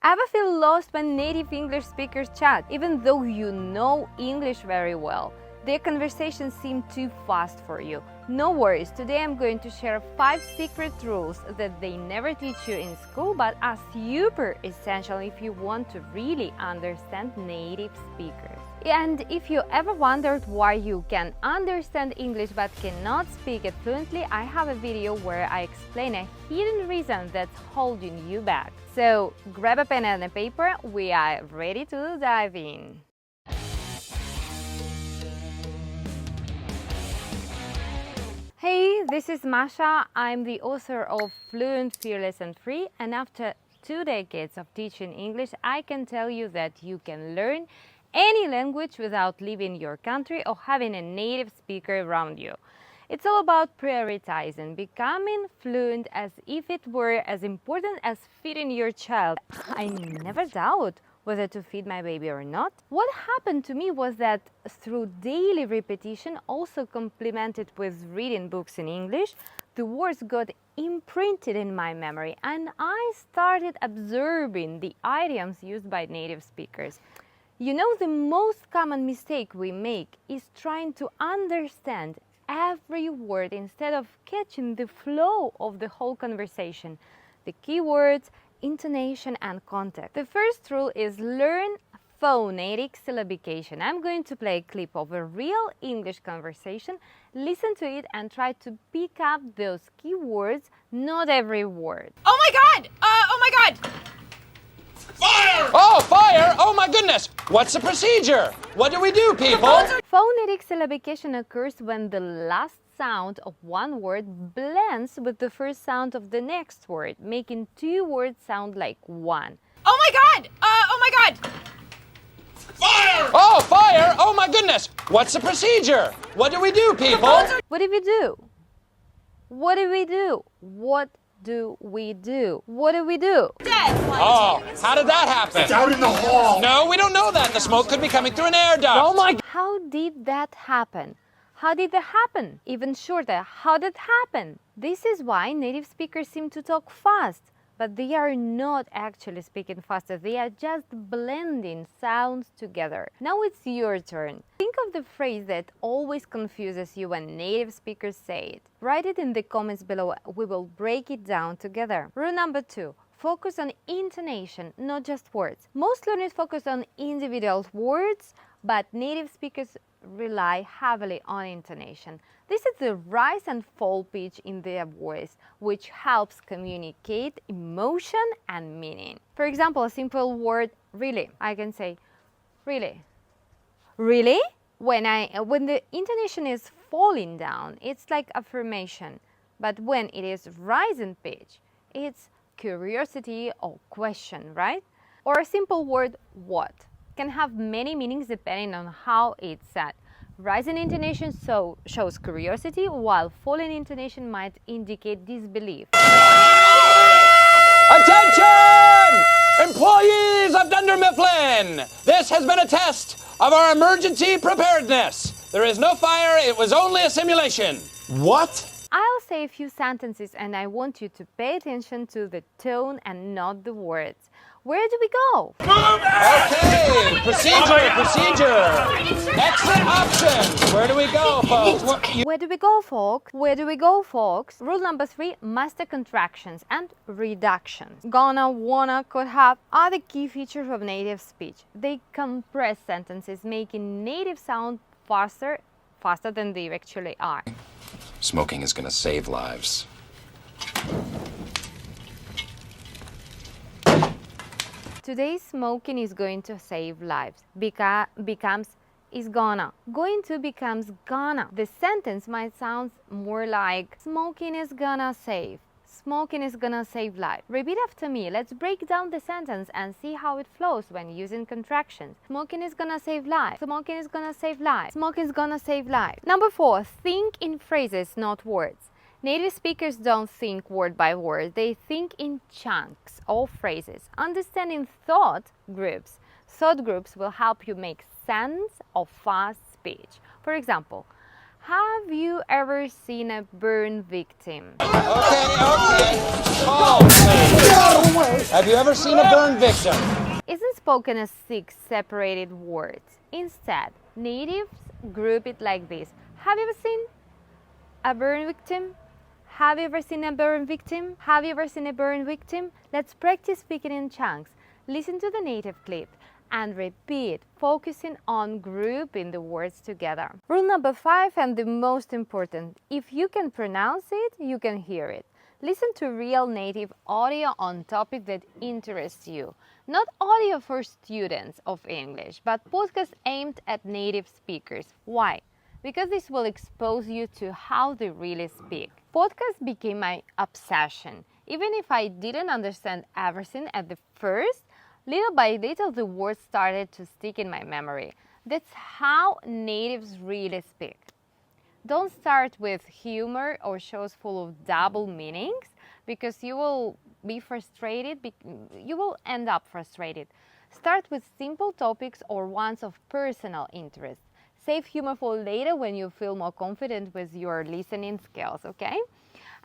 Ever feel lost when native English speakers chat, even though you know English very well? Their conversations seem too fast for you. No worries, today I'm going to share 5 secret rules that they never teach you in school but are super essential if you want to really understand native speakers. And if you ever wondered why you can understand English but cannot speak it fluently, I have a video where I explain a hidden reason that's holding you back. So grab a pen and a paper, we are ready to dive in. Hey, this is Masha. I'm the author of Fluent, Fearless and Free, and after 2 decades of teaching English, I can tell you that you can learn any language without leaving your country or having a native speaker around you. It's all about prioritizing, becoming fluent as if it were as important as feeding your child. I never doubt whether to feed my baby or not. What happened to me was that through daily repetition, also complemented with reading books in English, the words got imprinted in my memory and I started observing the idioms used by native speakers. You know, the most common mistake we make is trying to understand every word instead of catching the flow of the whole conversation, the keywords, intonation and context. The first rule is learn phonetic syllabication. I'm going to play a clip of a real English conversation, listen to it and try to pick up those keywords, not every word. Oh my god! Oh my god! Fire! Oh, fire! Oh my goodness! What's the procedure? What do we do, people? Phonetic syllabication occurs when the last sound of one word blends with the first sound of the next word, making 2 words sound like one. Oh my god! Oh my god! Fire! Oh, fire! Oh my goodness! What's the procedure? What do we do, people? What do we do? What do we do? What do we do? What do we do? Dead! Oh, how did that happen? It's out in the hall. No, we don't know that. The smoke could be coming through an air duct. Oh my... How did that happen? How did that happen? Even shorter, how did it happen? This is why native speakers seem to talk fast, but they are not actually speaking faster. They are just blending sounds together. Now it's your turn. Think of the phrase that always confuses you when native speakers say it. Write it in the comments below. We will break it down together. Rule number 2. Focus on intonation, not just words. Most learners focus on individual words, but native speakers rely heavily on intonation. This is the rise and fall pitch in their voice, which helps communicate emotion and meaning. For example, a simple word, really. I can say, really. Really? When the intonation is falling down, it's like affirmation. But when it is rising pitch, it's curiosity or question, right? Or a simple word, what, can have many meanings depending on how it's said. Rising intonation shows curiosity, while falling intonation might indicate disbelief. Attention! Employees of Dunder Mifflin! This has been a test of our emergency preparedness. There is no fire, it was only a simulation. What? I'll say a few sentences and I want you to pay attention to the tone and not the words. Where do we go? Okay, procedure. Exit options. Where do we go, folks? Where do we go, folks? Where do we go, folks? Rule number 3, master contractions and reductions. Gonna, wanna, could have are the key features of native speech. They compress sentences, making native sound faster than they actually are. Smoking is gonna save lives. Today, smoking is going to save lives. Becomes is gonna. Going to becomes gonna. The sentence might sound more like smoking is gonna save. Smoking is gonna save lives. Repeat after me. Let's break down the sentence and see how it flows when using contractions. Smoking is gonna save lives. Smoking is gonna save lives. Smoking is gonna save lives. Number 4. Think in phrases, not words. Native speakers don't think word by word, they think in chunks or phrases. Understanding thought groups will help you make sense of fast speech. For example, Have you ever seen a burn victim? Okay. Calm, please. Have you ever seen a burn victim? Isn't spoken as 6 separated words. Instead, natives group it like this. Have you ever seen a burn victim? Have you ever seen a burn victim? Have you ever seen a burn victim? Let's practice speaking in chunks. Listen to the native clip and repeat, focusing on grouping the words together. Rule number 5, and the most important, if you can pronounce it, you can hear it. Listen to real native audio on topic that interests you. Not audio for students of English, but podcasts aimed at native speakers. Why? Because this will expose you to how they really speak. Podcasts became my obsession. Even if I didn't understand everything at the first, little by little the words started to stick in my memory. That's how natives really speak. Don't start with humor or shows full of double meanings, because you will be frustrated, you will end up frustrated. Start with simple topics or ones of personal interest. Save humor for later when you feel more confident with your listening skills, okay?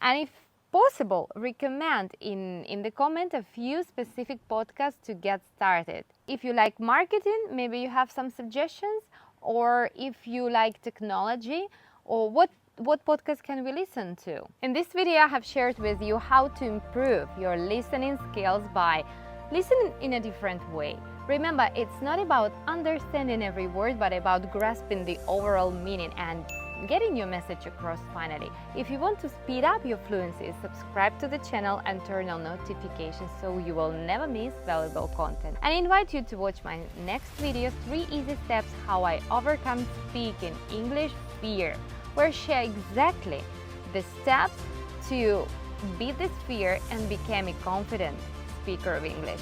And if possible, recommend in the comment a few specific podcasts to get started. If you like marketing, maybe you have some suggestions, or if you like technology, or what podcast can we listen to? In this video, I have shared with you how to improve your listening skills by listening in a different way. Remember, it's not about understanding every word, but about grasping the overall meaning and getting your message across finally. If you want to speed up your fluency, subscribe to the channel and turn on notifications so you will never miss valuable content. And I invite you to watch my next video, 3 easy steps how I overcome speaking English fear, where I share exactly the steps to beat this fear and become a confident speaker of English.